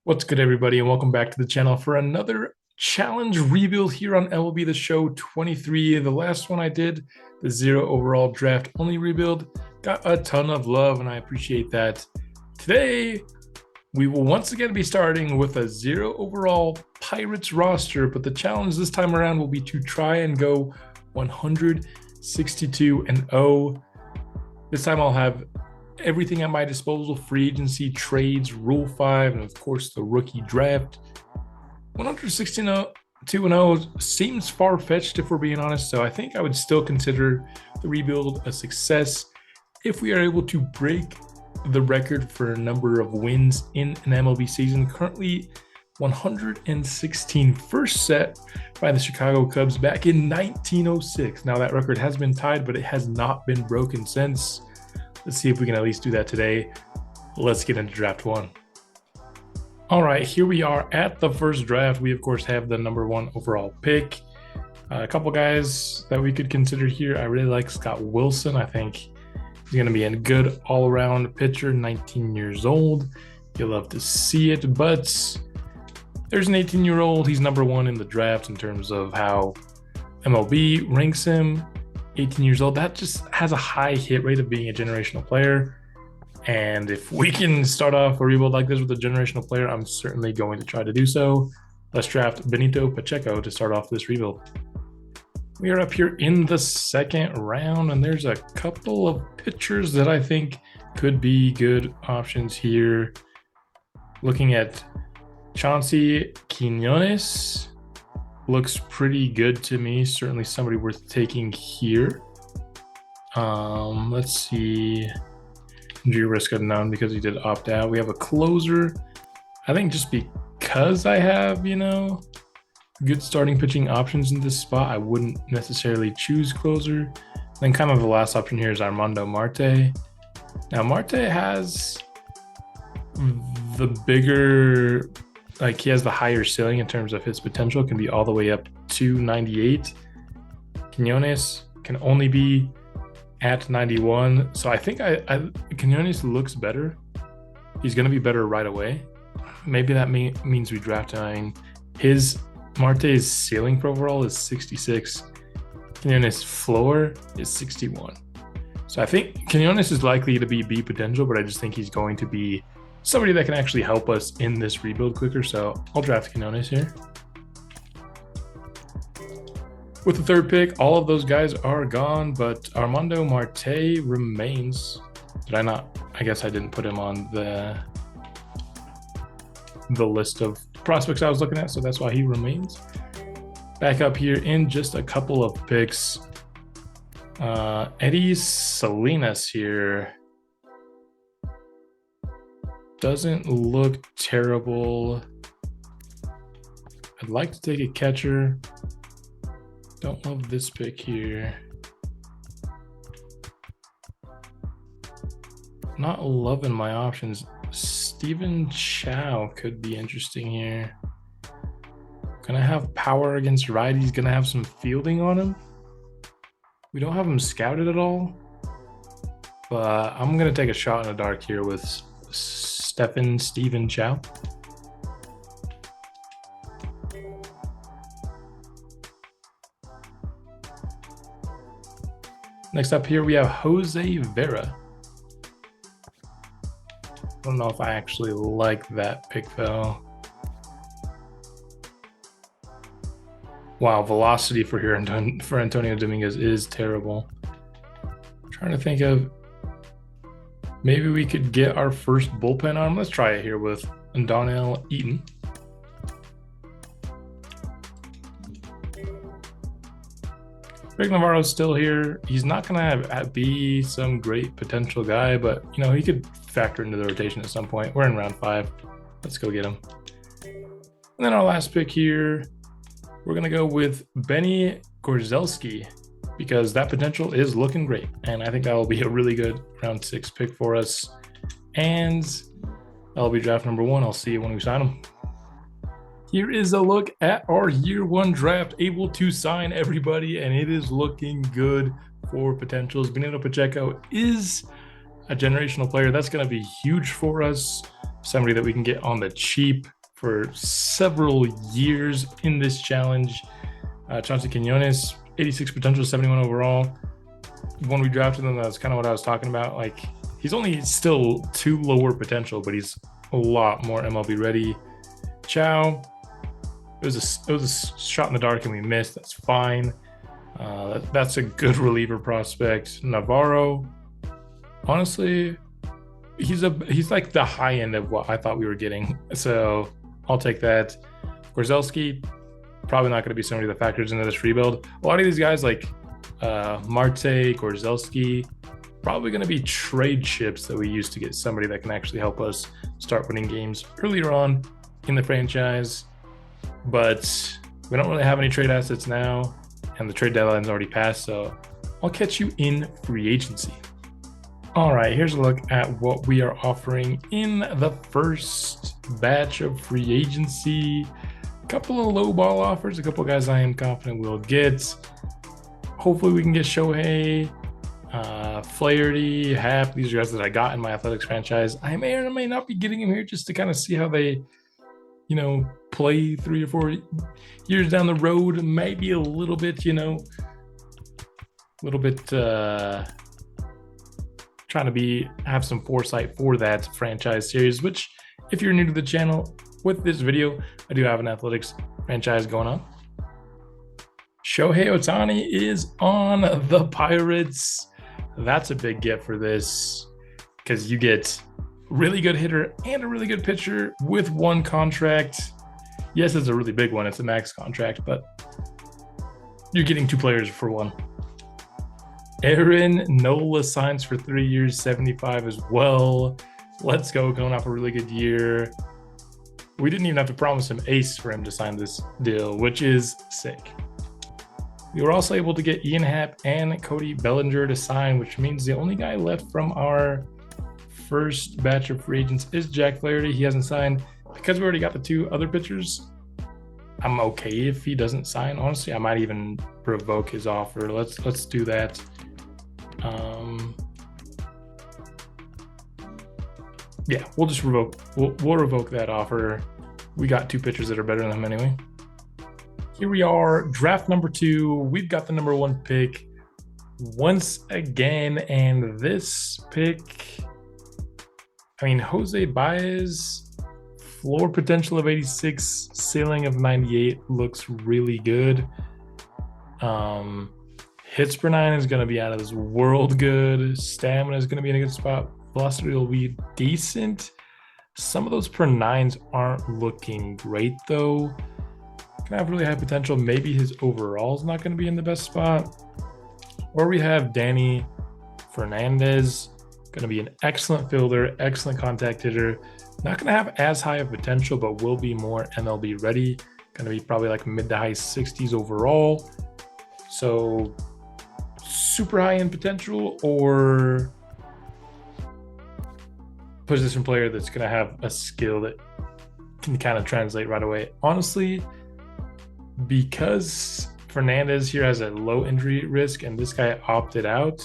What's good, everybody, and welcome back to the channel for another challenge rebuild here on MLB the Show 23. The last one I did, the 0 overall draft only rebuild, got a ton of love, and I appreciate that. Today, we will once again be starting with a 0 overall Pirates roster, but the challenge this time around will be to try and go 162-0. This time I'll have everything at my disposal: free agency, trades, Rule 5, and of course the rookie draft. 162-0 seems far-fetched if we're being honest, so I think I would still consider the rebuild a success if we are able to break the record for a number of wins in an MLB season. Currently 116, first set by the Chicago Cubs back in 1906. Now that record has been tied, but it has not been broken since. Let's see if we can at least do that today. Let's get into draft one. All right, here we are at the first draft. We, of course, have the number 1 overall pick. A couple guys that we could consider here. I really like Scott Wilson. I think he's going to be a good all-around pitcher, 19 years old. You'll love to see it, but there's an 18-year-old. He's number 1 in the draft in terms of how MLB ranks him. 18 years old, that just has a high hit rate of being a generational player. And if we can start off a rebuild like this with a generational player, I'm certainly going to try to do so. Let's draft Benito Pacheco to start off this rebuild. We are up here in the second round, and there's a couple of pitchers that I think could be good options here. Looking at Chauncey Quinones, looks pretty good to me. Certainly somebody worth taking here. Let's see. Injury risk unknown because he did opt out. We have a closer. I think just because I have, good starting pitching options in this spot, I wouldn't necessarily choose closer. Then kind of the last option here is Armando Marte. Now Marte has the bigger, he has the higher ceiling in terms of his potential, can be all the way up to 98. Quinones can only be at 91. So I think Quinones looks better. He's going to be better right away. Maybe that means we draft him. Marte's ceiling for overall is 66. Quinones' floor is 61. So I think Quinones is likely to be B potential, but I just think he's going to be somebody that can actually help us in this rebuild quicker. So I'll draft Quinones here. With the third pick, all of those guys are gone, but Armando Marte remains. Did I not? I guess I didn't put him on the list of prospects I was looking at, so that's why he remains. Back up here in just a couple of picks. Eddie Salinas here doesn't look terrible. I'd like to take a catcher. Don't love this pick here. Not loving my options. Steven Chow could be interesting here. Gonna have power against righties. Gonna have some fielding on him. We don't have him scouted at all, but I'm gonna take a shot in the dark here with Steven Chow. Next up here, we have Jose Vera. I don't know if I actually like that pick, though. Wow, velocity for Antonio Dominguez is terrible. I'm trying to think of, maybe we could get our first bullpen arm. Let's try it here with Donnell Eaton. Greg Navarro's still here. He's not going to be some great potential guy, but, he could factor into the rotation at some point. We're in round 5. Let's go get him. And then our last pick here, we're going to go with Benny Gorzelski because that potential is looking great. And I think that will be a really good round 6 pick for us. And that'll be draft number 1. I'll see you when we sign him. Here is a look at our year 1 draft, able to sign everybody, and it is looking good for potentials. Benito Pacheco is a generational player. That's going to be huge for us. Somebody that we can get on the cheap. for several years in this challenge. Chauncey Quinones, 86 potential, 71 overall. When we drafted him, that's kind of what I was talking about. Like, he's only still 2 lower potential, but he's a lot more MLB ready. Chow, it was a shot in the dark and we missed. That's fine. That's a good reliever prospect. Navarro, honestly, he's like the high end of what I thought we were getting, so I'll take that. Gorzelski, probably not going to be somebody that factors into this rebuild. A lot of these guys like Marte, Gorzelski, probably going to be trade chips that we use to get somebody that can actually help us start winning games earlier on in the franchise. But we don't really have any trade assets now, and the trade deadline's already passed, so I'll catch you in free agency. All right, here's a look at what we are offering in the first batch of free agency. A couple of low ball offers, a couple of guys I am confident we'll get. Hopefully we can get Shohei, Flaherty, Happ. These are guys that I got in my athletics franchise. I may or may not be getting them here just to kind of see how they, play 3 or 4 years down the road. Maybe a little bit, trying to have some foresight for that franchise series, which if you're new to the channel, with this video, I do have an athletics franchise going on. Shohei Ohtani is on the Pirates. That's a big get for this because you get really good hitter and a really good pitcher with 1 contract. Yes, it's a really big one. It's a max contract, but you're getting 2 players for 1. Aaron Nola signs for 3 years, 75 as well. Let's go, going off a really good year. We didn't even have to promise him ace for him to sign this deal, which is sick. We were also able to get Ian Happ and Cody Bellinger to sign, which means the only guy left from our first batch of free agents is Jack Flaherty. He hasn't signed. Because we already got the 2 other pitchers, I'm okay if he doesn't sign. Honestly, I might even revoke his offer. Let's do that. Yeah, we'll just revoke. We'll revoke that offer. We got 2 pitchers that are better than him anyway. Here we are, draft number 2. We've got the number 1 pick once again, and this pick, Jose Baez, floor potential of 86, ceiling of 98, looks really good. Hits per 9 is going to be out of this world good. Stamina is going to be in a good spot. Velocity will be decent. Some of those per 9s aren't looking great though. Can have really high potential. Maybe his overall is not going to be in the best spot. Or we have Danny Fernandez, going to be an excellent fielder, excellent contact hitter. Not going to have as high of potential, but will be more MLB ready. Going to be probably like mid to high 60s overall. So super high in potential, or position player that's going to have a skill that can kind of translate right away. Honestly, because Fernandez here has a low injury risk and this guy opted out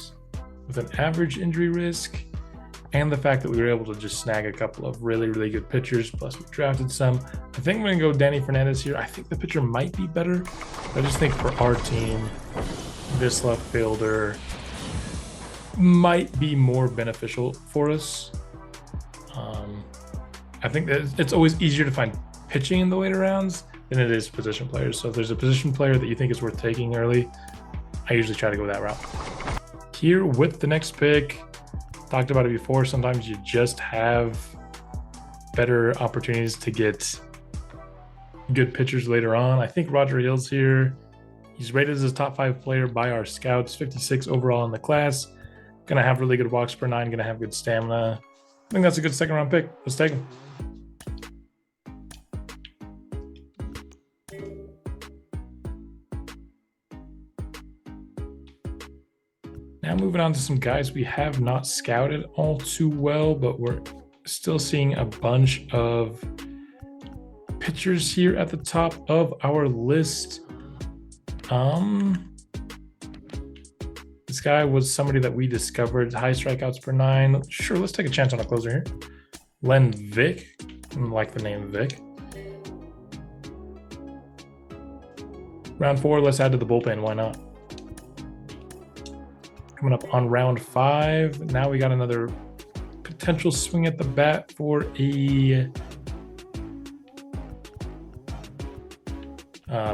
with an average injury risk, and the fact that we were able to just snag a couple of really, really good pitchers, plus we drafted some, I think I'm going to go Danny Fernandez here. I think the pitcher might be better. I just think for our team, this left fielder might be more beneficial for us. I think that it's always easier to find pitching in the later rounds than it is position players. So if there's a position player that you think is worth taking early, I usually try to go that route. Here with the next pick, talked about it before, sometimes you just have better opportunities to get good pitchers later on. I think Roger Hill's here. He's rated as a top 5 player by our scouts, 56 overall in the class. Gonna have really good walks per 9, gonna have good stamina. I think that's a good 2nd round pick. Let's take him. Now moving on to some guys we have not scouted all too well, but we're still seeing a bunch of pitchers here at the top of our list. This guy was somebody that we discovered, high strikeouts per 9. Sure, let's take a chance on a closer here. Len Vick, I like the name Vic. Round 4, let's add to the bullpen. Why not? Coming up on round 5. Now we got another potential swing at the bat for a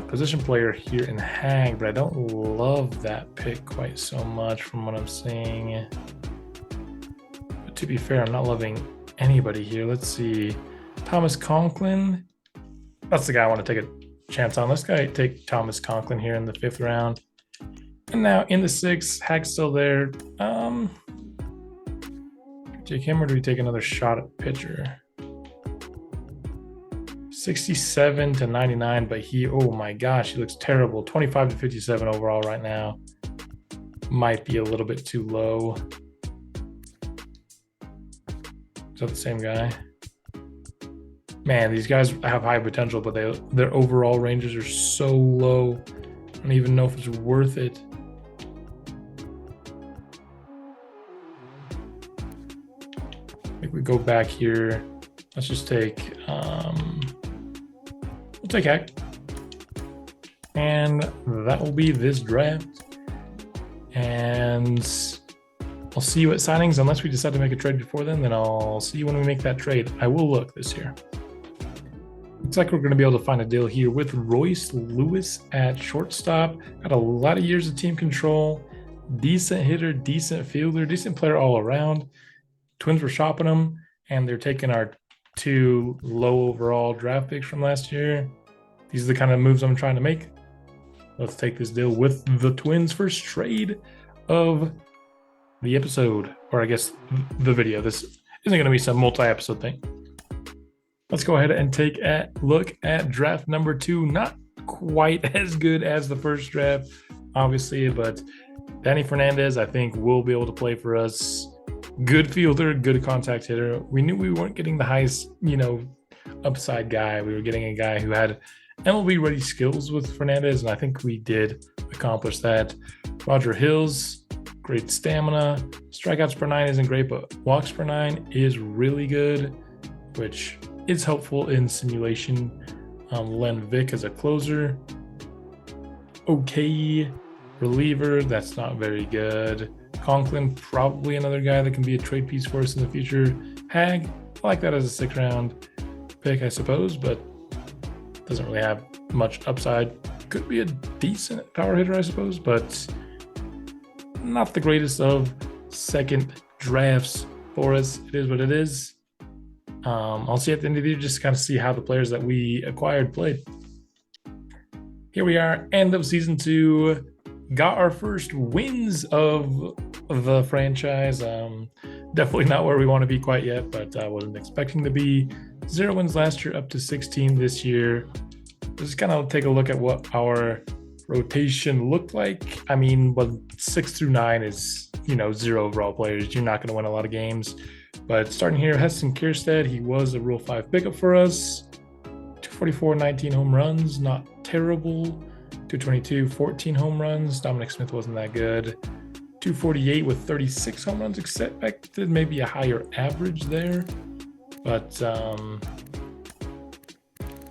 position player here in Hag, but I don't love that pick quite so much from what I'm seeing. But to be fair, I'm not loving anybody here. Let's see. Thomas Conklin. That's the guy I want to take a chance on. Let's take Thomas Conklin here in the 5th round. And now in the 6th, Hag's still there. Take him, or do we take another shot at pitcher? 67 to 99, but oh my gosh, he looks terrible. 25 to 57 overall right now. Might be a little bit too low. Is that the same guy? Man, these guys have high potential, but their overall ranges are so low. I don't even know if it's worth it. I think we go back here. Let's just take, we'll take Hack. And that will be this draft. And I'll see you at signings. Unless we decide to make a trade before then I'll see you when we make that trade. I will look this year. Looks like we're going to be able to find a deal here with Royce Lewis at shortstop. Got a lot of years of team control. Decent hitter, decent fielder, decent player all around. Twins were shopping him, and they're taking our 2 low overall draft picks from last year. These are the kind of moves I'm trying to make. Let's take this deal with the Twins. First trade of the episode, or I guess the video. This isn't going to be some multi-episode thing. Let's go ahead and take a look at draft number 2. Not quite as good as the first draft, obviously, but Danny Fernandez, I think, will be able to play for us. Good fielder, good contact hitter. We knew we weren't getting the highest, upside guy. We were getting a guy who had MLB ready skills with Fernandez, and I think we did accomplish that. Roger Hills, great stamina. Strikeouts per 9 isn't great, but walks per 9 is really good, which is helpful in simulation. Len Vick as a closer. Okay. Reliever, that's not very good. Conklin, probably another guy that can be a trade piece for us in the future. Hag, I like that as a 6th round pick, I suppose, but doesn't really have much upside. Could be a decent power hitter, I suppose, but not the greatest of second drafts for us. It is what it is. I'll see at the end of the year, just to kind of see how the players that we acquired played. Here we are, end of season 2. Got our first wins of the franchise. Definitely not where we want to be quite yet, but I wasn't expecting to be. 0 wins last year, up to 16 this year. Let's kind of take a look at what our rotation looked like. I mean, 6 through 9 is, 0 overall players. You're not going to win a lot of games. But starting here, Heston Kjerstad, he was a Rule 5 pickup for us. 244, 19 home runs, not terrible. 222, 14 home runs. Dominic Smith wasn't that good. 248 with 36 home runs, expected maybe a higher average there. But,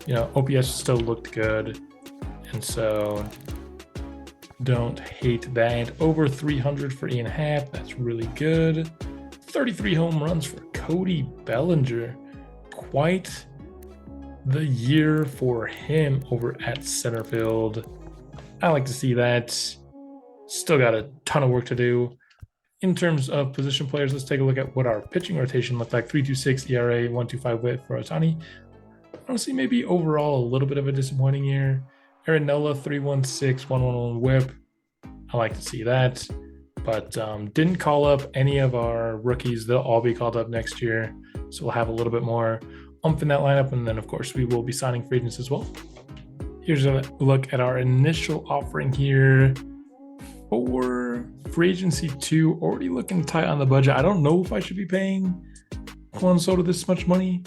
OPS still looked good. And so don't hate that. Over 300 for Ian Happ. That's really good. 33 home runs for Cody Bellinger. Quite the year for him over at center field. I like to see that. Still got a ton of work to do. In terms of position players, let's take a look at what our pitching rotation looked like. 3.26 ERA, 1.25 WHIP for Ohtani. Honestly, maybe overall a little bit of a disappointing year. Aaron Nola, 3.16, 1.11 WHIP. I like to see that. But didn't call up any of our rookies. They'll all be called up next year. So we'll have a little bit more oomph in that lineup. And then, of course, we will be signing free agents as well. Here's a look at our initial offering here for free agency 2. Already looking tight on the budget. I don't know if I should be paying Juan Soto this much money,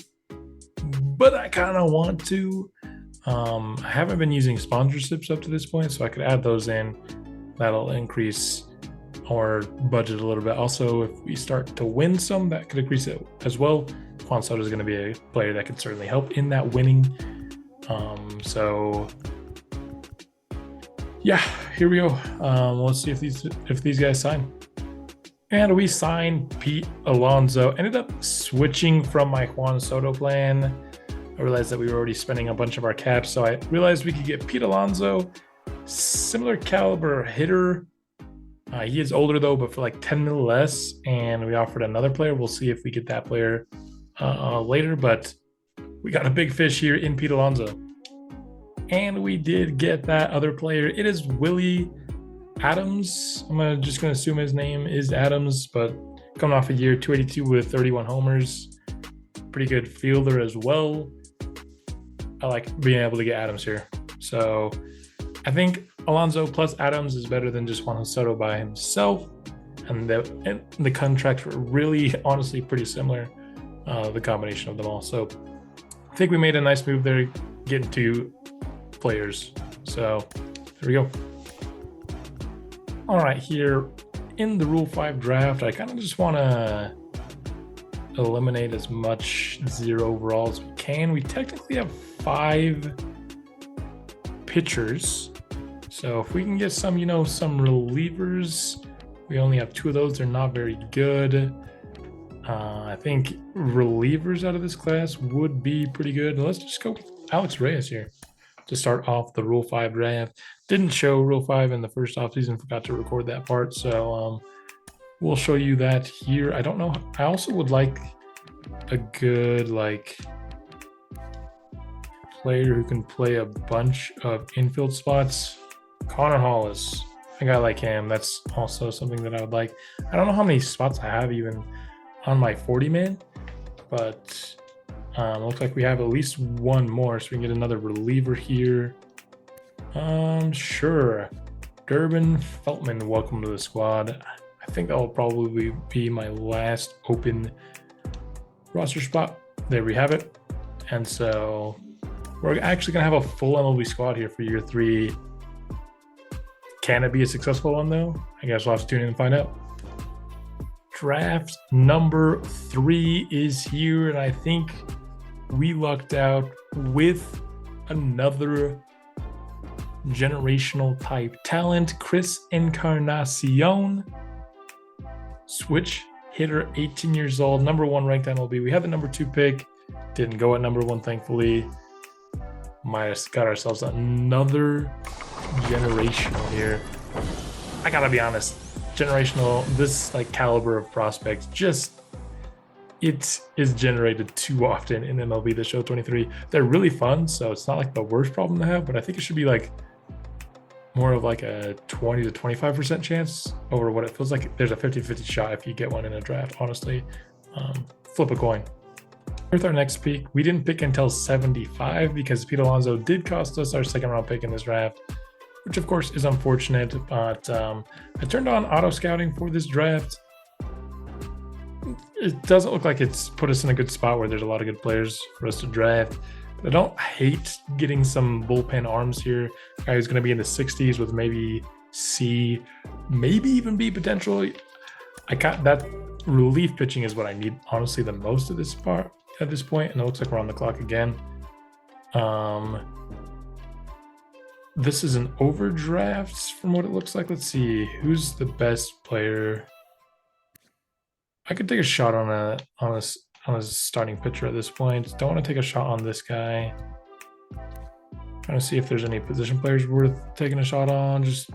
but I kind of want to. I haven't been using sponsorships up to this point, so I could add those in. That'll increase our budget a little bit. Also, if we start to win some, that could increase it as well. Juan Soto is going to be a player that could certainly help in that winning. So Yeah, here we go. Let's see if these guys sign. And we signed Pete Alonso. Ended up switching from my Juan Soto plan. I realized that we were already spending a bunch of our caps, so I realized we could get Pete Alonso, similar caliber hitter. He is older though, but for like 10 mil less. And we offered another player. We'll see if we get that player later, but we got a big fish here in Pete Alonso. And we did get that other player. It is Willie Adams. I'm just going to assume his name is Adams, but coming off a year, 282 with 31 homers. Pretty good fielder as well. I like being able to get Adams here. So I think Alonso plus Adams is better than just Juan Soto by himself. And the contracts were really, honestly, pretty similar, the combination of them all. So I think we made a nice move there, getting two players. So there we go. All right, here in the Rule 5 draft, I kind of just want to eliminate as much 0 overall as we can. We technically have 5 pitchers. So if we can get some, some relievers, we only have 2 of those. They're not very good. I think relievers out of this class would be pretty good. Let's just go with Alex Reyes here to start off the Rule 5 draft. Didn't show Rule 5 in the first offseason, forgot to record that part. So we'll show you that here. I don't know. I also would like a good player who can play a bunch of infield spots. Connor Hollis, a guy like him. That's also something that I would like. I don't know how many spots I have even on my 40-man, but looks like we have at least one more, so we can get another reliever here. Sure. Durbin Feltman, welcome to the squad. I think that will probably be my last open roster spot. There we have it. And so we're actually going to have a full MLB squad here for year 3. Can it be a successful one, though? I guess we'll have to tune in and find out. Draft number 3 is here, and I think we lucked out with another generational type talent, Chris Encarnacion. Switch hitter, 18 years old, number 1 ranked MLB. We had the number 2 pick, didn't go at number 1, thankfully. Might have got ourselves another generational here. I gotta be honest, generational, this caliber of prospects, it is generated too often in MLB the Show 23. They're really fun, so it's not the worst problem to have, but I think it should be more of a 20 to 25% chance over what it feels like. There's a 50-50 shot if you get one in a draft, honestly. Flip a coin. With our next pick, we didn't pick until 75 because Pete Alonso did cost us our 2nd round pick in this draft, which of course is unfortunate, but I turned on auto scouting for this draft. It doesn't look like it's put us in a good spot where there's a lot of good players for us to draft. But I don't hate getting some bullpen arms here. Guy who's going to be in the 60s with maybe C, maybe even B potential. I got that relief pitching is what I need, honestly, the most at this point. And it looks like we're on the clock again. This is an overdraft from what it looks like. Let's see, who's the best player? I could take a shot on a starting pitcher at this point. Don't want to take a shot on this guy. Trying to see if there's any position players worth taking a shot on. Just,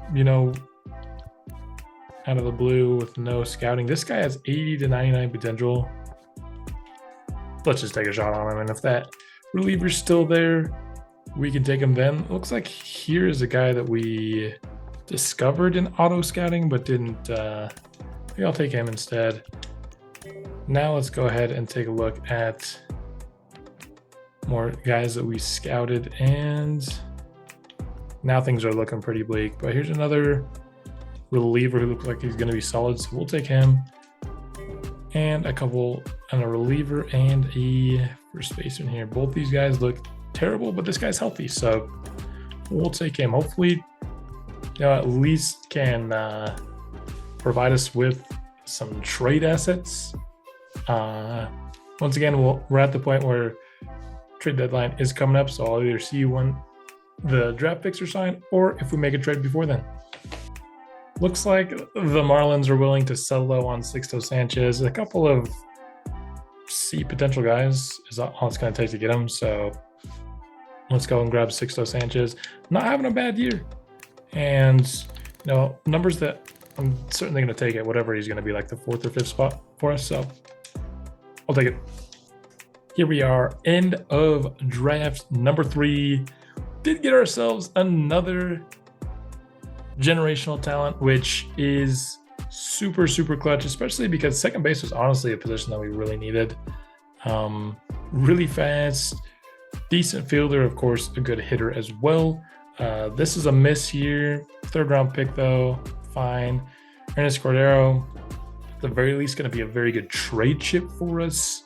out of the blue with no scouting. This guy has 80 to 99 potential. Let's just take a shot on him. And if that reliever's still there, we can take him then. Looks like here is a guy that we discovered in auto scouting, but didn't. Maybe I'll take him instead. Now let's go ahead and take a look at more guys that we scouted, and now things are looking pretty bleak. But here's another reliever who looks like he's going to be solid, so we'll take him. And a reliever and a first baseman here. Both these guys look terrible, but this guy's healthy, so we'll take him. Hopefully, at least can provide us with some trade assets. Once again, we're at the point where trade deadline is coming up, so I'll either see you when the draft picks are signed or if we make a trade before then. Looks like the Marlins are willing to sell low on Sixto Sanchez. A couple of C potential guys is all it's going to take to get him. So let's go and grab Sixto Sanchez. Not having a bad year. And, numbers that I'm certainly going to take at whatever he's going to be, like the 4th or 5th spot for us. So I'll take it. Here we are, end of draft number 3. Did get ourselves another generational talent, which is super, super clutch, especially because second base was honestly a position that we really needed. Really fast, decent fielder, of course, a good hitter as well. This is a miss here. 3rd round pick, though. Fine. Ernest Cordero, at the very least, going to be a very good trade chip for us.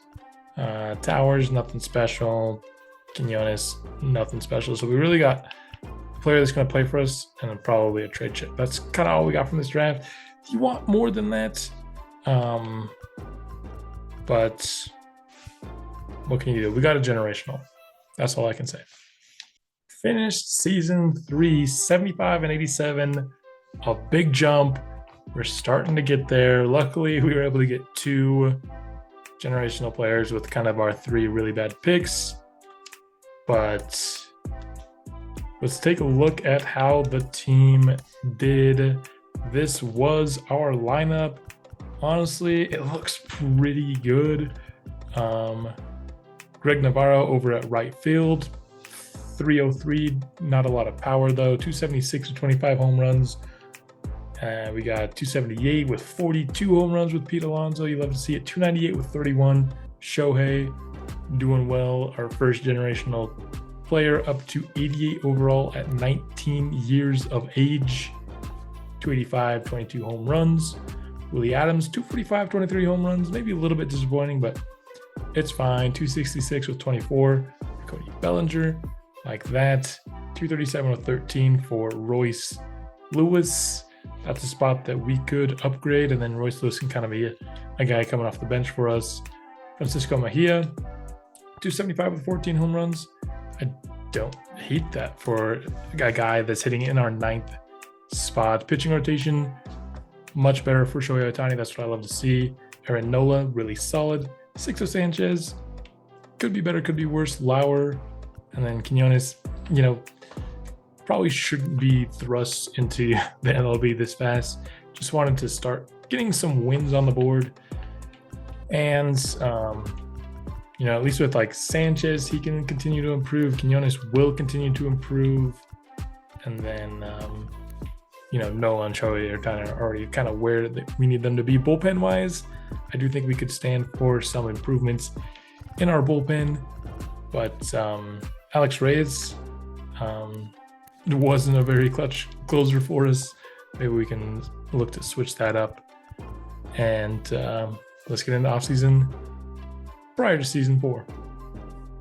Towers, nothing special. Quinones, nothing special. So we really got a player that's going to play for us and then probably a trade chip. That's kind of all we got from this draft. If you want more than that, but what can you do? We got a generational. That's all I can say. Finished season 3, 75 and 87. A big jump. We're starting to get there. Luckily, we were able to get 2 generational players with kind of our 3 really bad picks. But let's take a look at how the team did. This was our lineup. Honestly, it looks pretty good. Greg Navarro over at right field, 303, not a lot of power though, 276 with 25 home runs. We got 278 with 42 home runs with Pete Alonso. You love to see it. 298 with 31. Shohei doing well. Our first generational player up to 88 overall at 19 years of age. 285, 22 home runs. Willie Adams, 245, 23 home runs. Maybe a little bit disappointing, but it's fine. 266 with 24. Cody Bellinger, like that. 237 with 13 for Royce Lewis. That's a spot that we could upgrade, and then Royce Lewis can kind of be a guy coming off the bench for us. Francisco Mejia, 275 with 14 home runs. I don't hate that for a guy that's hitting in our 9th spot. Pitching rotation, much better for Shohei Ohtani. That's what I love to see. Aaron Nola, really solid. Sixto Sanchez, could be better, could be worse. Lauer, and then Quinones, probably shouldn't be thrust into the MLB this fast. Just wanted to start getting some wins on the board. And, at least with like Sanchez, he can continue to improve. Quinones will continue to improve. And then, Nola and Shohei are already kind of where we need them to be bullpen wise. I do think we could stand for some improvements in our bullpen. But Alex Reyes wasn't a very clutch closer for us. Maybe we can look to switch that up. And let's get into offseason prior to season 4.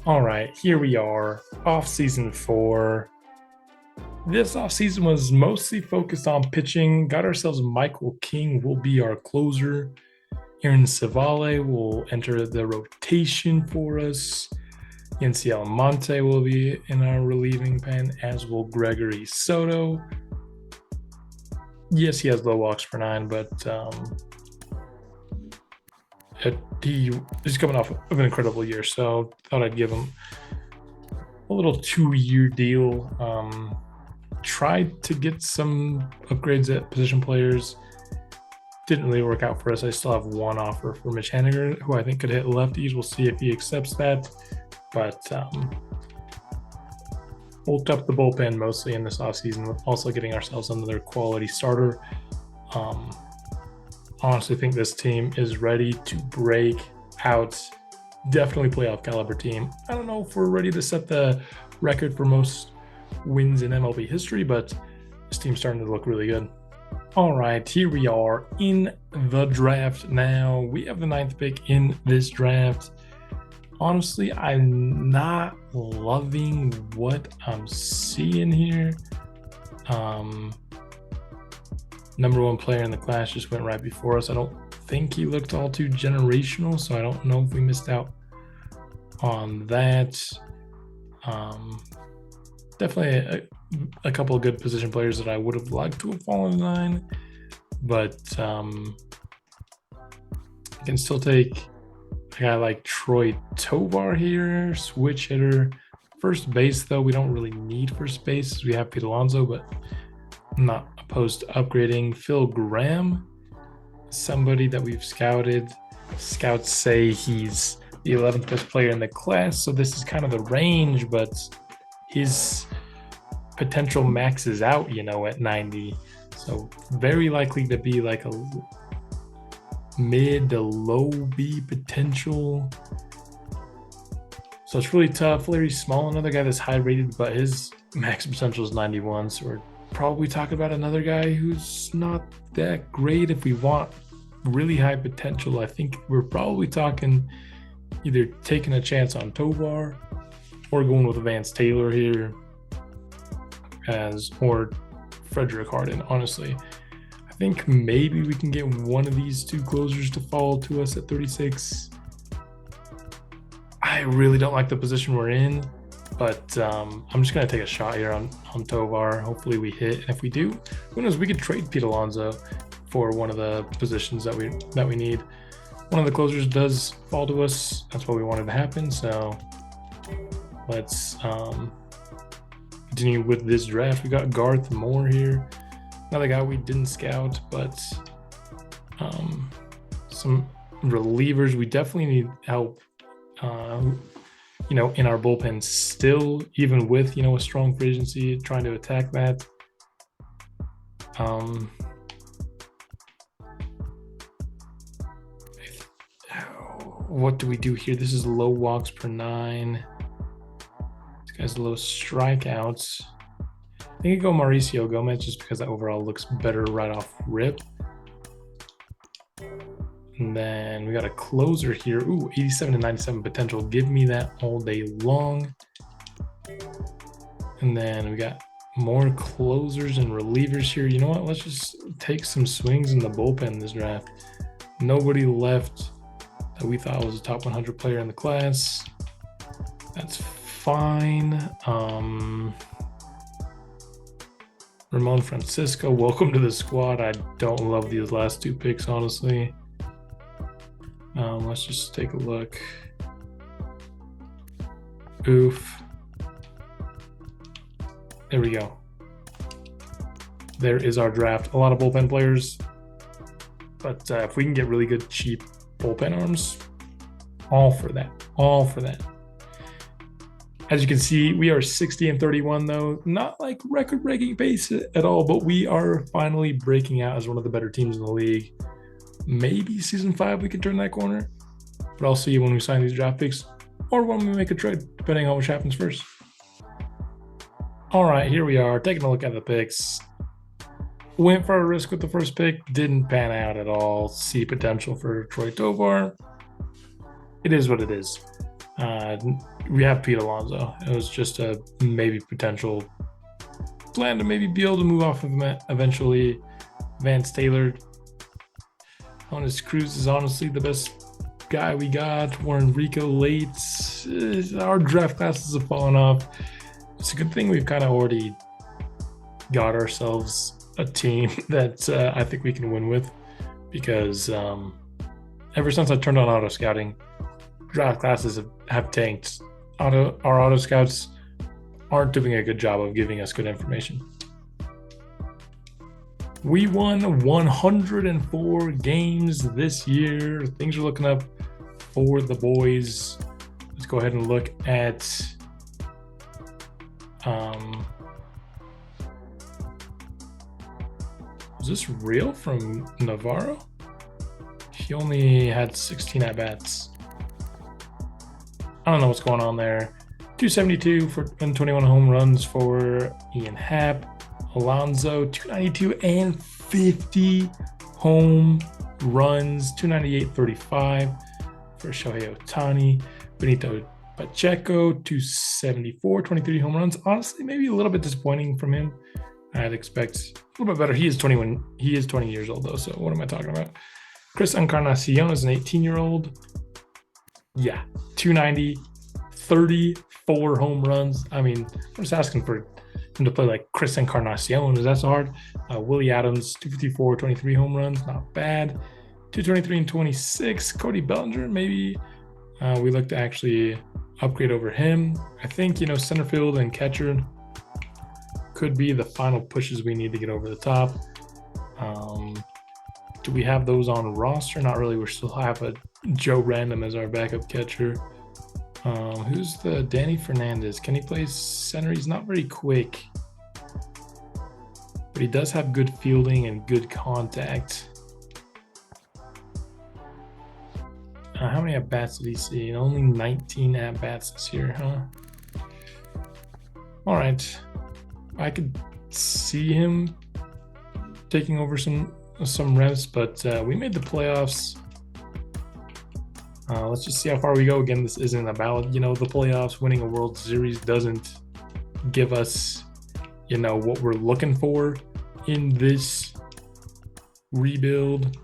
All right, here we are, off season 4. This offseason was mostly focused on pitching. Got ourselves Michael King will be our closer. Aaron Civale will enter the rotation for us. Yency Almonte will be in our relieving pen, as will Gregory Soto. Yes, he has low walks per 9, but he's coming off of an incredible year, so thought I'd give him a little 2-year deal. Tried to get some upgrades at position players. Didn't really work out for us. I still have one offer for Mitch Haniger, who I think could hit lefties. We'll see if he accepts that. But bulked up the bullpen mostly in this offseason, with also getting ourselves another quality starter. Honestly think this team is ready to break out. Definitely playoff caliber team. I don't know if we're ready to set the record for most wins in MLB history, but this team's starting to look really good. All right, here we are in the draft now. We have the 9th pick in this draft. Honestly, I'm not loving what I'm seeing here. Number 1 player in the class just went right before us. I don't think he looked all too generational, so I don't know if we missed out on that. Definitely a couple of good position players that I would have liked to have fallen in line, but I can still take a guy like Troy Tovar here, switch hitter. First base, though, we don't really need first base. We have Pete Alonso, but I'm not opposed to upgrading. Phil Graham, somebody that we've scouted. Scouts say he's the 11th best player in the class, so this is kind of the range, but his potential maxes out, at 90. So very likely to be like a mid to low B potential. So it's really tough. Larry Small, another guy that's high rated, but his max potential is 91. So we're probably talking about another guy who's not that great. If we want really high potential, I think we're probably talking either taking a chance on Tovar or going with Vance Taylor here or Frederick Harden. Honestly, I think maybe we can get one of these two closers to fall to us at 36. I really don't like the position we're in, but I'm just going to take a shot here on Tovar. Hopefully we hit, and if we do, who knows, we could trade Pete Alonso for one of the positions that we need. One of the closers does fall to us. That's what we wanted to happen, so let's continue with this draft. We got Garth Moore here, another guy we didn't scout, but some relievers. We definitely need help in our bullpen still, even with a strong free agency, trying to attack that. What do we do here? This is low walks per 9. This guy's low strikeouts. I think I go Mauricio Gomez just because that overall looks better right off rip. And then we got a closer here. Ooh, 87 to 97 potential. Give me that all day long. And then we got more closers and relievers here. You know what? Let's just take some swings in the bullpen this draft. Nobody left that we thought was a top 100 player in the class. That's fine. Ramon Francisco, welcome to the squad. I don't love these last two picks, honestly. Let's just take a look. Oof. There we go. There is our draft. A lot of bullpen players. But if we can get really good, cheap bullpen arms, all for that. All for that. As you can see, we are 60 and 31, though. Not like record-breaking pace at all, but we are finally breaking out as one of the better teams in the league. Maybe season 5 we can turn that corner, but I'll see you when we sign these draft picks or when we make a trade, depending on which happens first. All right, here we are taking a look at the picks. Went for a risk with the first pick, didn't pan out at all. See potential for Troy Tovar. It is what it is. We have Pete Alonso. It was just a maybe potential plan to maybe be able to move off of him eventually. Vance Taylor. Honest Cruz is honestly the best guy we got. Warren Rico late. Our draft classes have fallen off. It's a good thing we've kind of already got ourselves a team that I think we can win with, because ever since I turned on auto scouting, draft classes have tanked. Our auto scouts aren't doing a good job of giving us good information. We won 104 games this year. Things are looking up for the boys. Let's go ahead and look at was this real from Navarro? He only had 16 at-bats. I don't know what's going on there. 272 and 21 home runs for Ian Happ. Alonso, 292 and 50 home runs. 298, 35 for Shohei Ohtani. Benito Pacheco, 274, 23 home runs. Honestly, maybe a little bit disappointing from him. I'd expect a little bit better. He is 21. He is 20 years old, though, so what am I talking about? Chris Encarnacion is an 18-year-old. Yeah, 290, 34 home runs. I mean, I'm just asking for him to play like Chris Encarnacion. Is that so hard? Willie Adams, 254, 23 home runs. Not bad. 223 and 26. Cody Bellinger, maybe we look to actually upgrade over him. I think, center field and catcher could be the final pushes we need to get over the top. Do we have those on roster? Not really. We still have a Joe Random as our backup catcher. Who's the Danny Fernandez? Can he play center? He's not very quick, but he does have good fielding and good contact. How many at-bats did he see? Only 19 at-bats this year, huh? All right. I could see him taking over some reps, but we made the playoffs. Let's just see how far we go. Again, this isn't about, the playoffs. Winning a World Series doesn't give us, what we're looking for in this rebuild.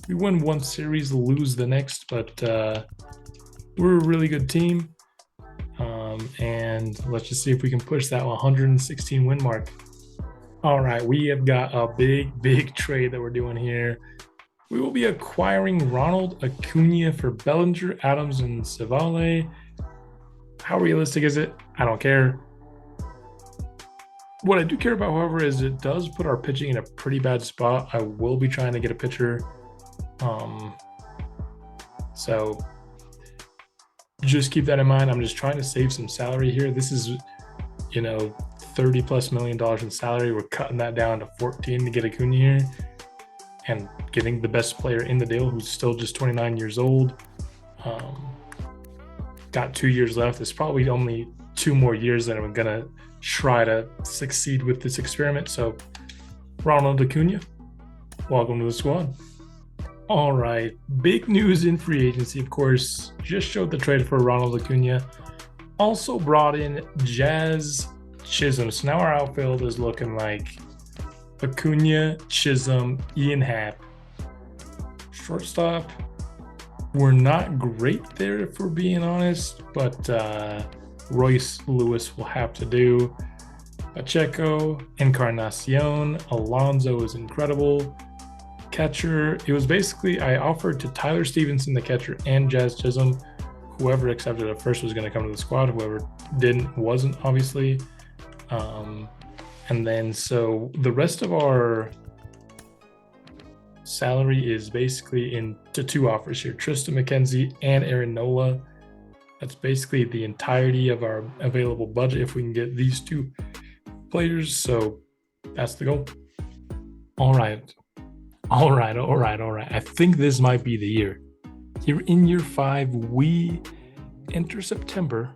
We win one series, lose the next, but we're a really good team. And let's just see if we can push that 116 win mark. All right, we have got a big trade that we're doing here. We will be acquiring Ronald Acuna for Bellinger, Adams, and Savale. How realistic is it? I don't care. What I do care about, however, is it does put our pitching in a pretty bad spot. I will be trying to get a pitcher. So just keep that in mind. I'm just trying to save some salary here. This is, $30+ million in salary. We're cutting that down to 14 to get Acuna here and getting the best player in the deal, who's still just 29 years old. Got 2 years left. It's probably only 2 more years that I'm gonna try to succeed with this experiment. So Ronald Acuna, welcome to the squad. All right, big news in free agency, of course. Just showed the trade for Ronald Acuna. Also brought in Jazz Chisholm. So now our outfield is looking like Acuna, Chisholm, Ian Happ. Shortstop, we're not great there if we're being honest, but Royce Lewis will have to do. Pacheco, Encarnacion, Alonso is incredible. Catcher, it was basically, I offered to Tyler Stevenson, the catcher, and Jazz Chisholm. Whoever accepted at first was going to come to the squad. Whoever didn't wasn't, obviously. And then so the rest of our salary is basically into 2 offers here: Tristan McKenzie and Aaron Nola. That's basically the entirety of our available budget if we can get these 2 players. So that's the goal. All right. I think this might be the year. Here in year 5, we enter September.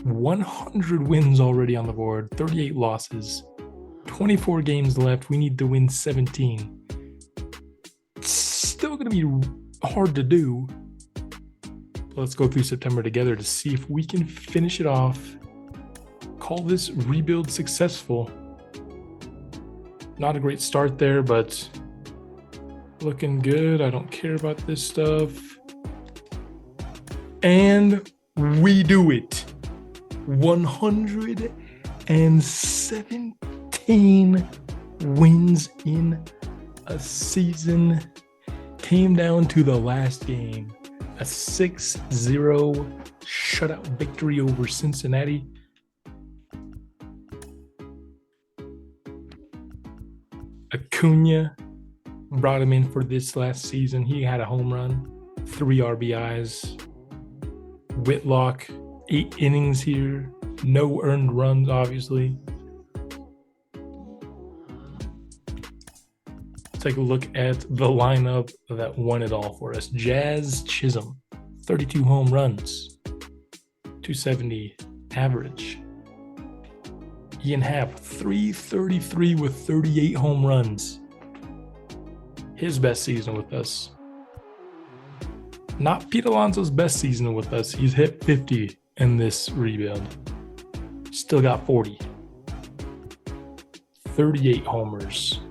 100 wins already on the board, 38 losses, 24 games left. We need to win 17. It's still going to be hard to do. But let's go through September together to see if we can finish it off. Call this rebuild successful. Not a great start there, but looking good. I don't care about this stuff. And we do it. 117 wins in a season. Came down to the last game. A 6-0 shutout victory over Cincinnati. Acuna, brought him in for this last season. He had a home run, 3 RBIs. Whitlock, 8 innings here, no earned runs, obviously. Take a look at the lineup that won it all for us. Jazz Chisholm, 32 home runs, 270 average. Ian Happ, 333 with 38 home runs. His best season with us. Not Pete Alonso's best season with us. He's hit 50 in this rebuild. Still got 40. 38 homers.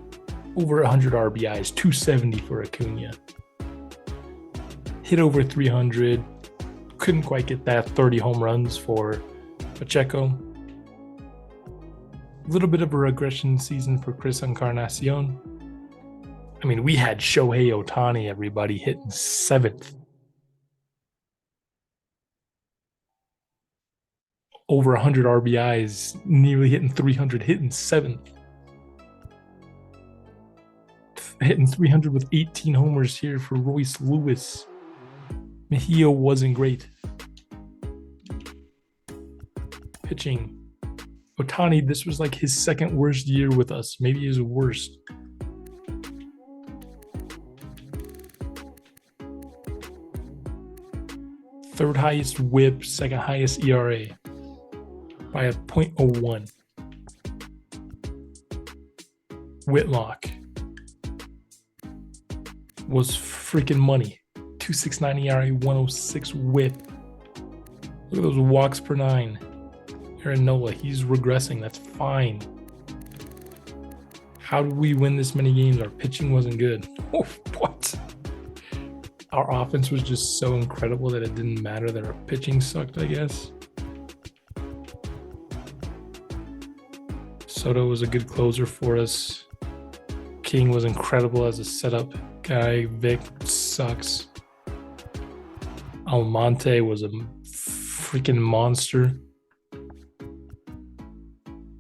Over 100 RBIs. 270 for Acuna. Hit over 300. couldn't quite get that 30 home runs for Pacheco. A little bit of a regression season for Chris Encarnacion. I mean, we had Shohei Ohtani, everybody, hitting 7th. Over 100 RBIs, nearly hitting 300, hitting 7th. Hitting 300 with 18 homers here for Royce Lewis. Mejia wasn't great. Pitching. Ohtani, this was like his second worst year with us, maybe his worst. Third highest whip, second highest ERA by a .01. Whitlock was freaking money. 2.69 ERA, 106 whip. Look at those walks per 9. Aaron Nola, he's regressing. That's fine. How did we win this many games? Our pitching wasn't good. Oh, what? Our offense was just so incredible that it didn't matter that our pitching sucked, I guess. Soto was a good closer for us. King was incredible as a setup guy. Vic sucks. Almonte was a freaking monster.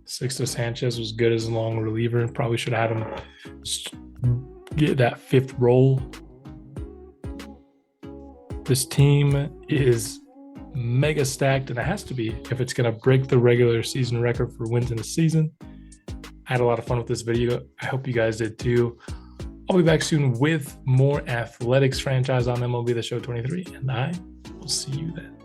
Sixto Sanchez was good as a long reliever. Probably should have had him get that 5th role. This team is mega stacked, and it has to be if it's going to break the regular season record for wins in a season. I had a lot of fun with this video. I hope you guys did too. I'll be back soon with more athletics franchise on MLB the Show 23, and I will see you then.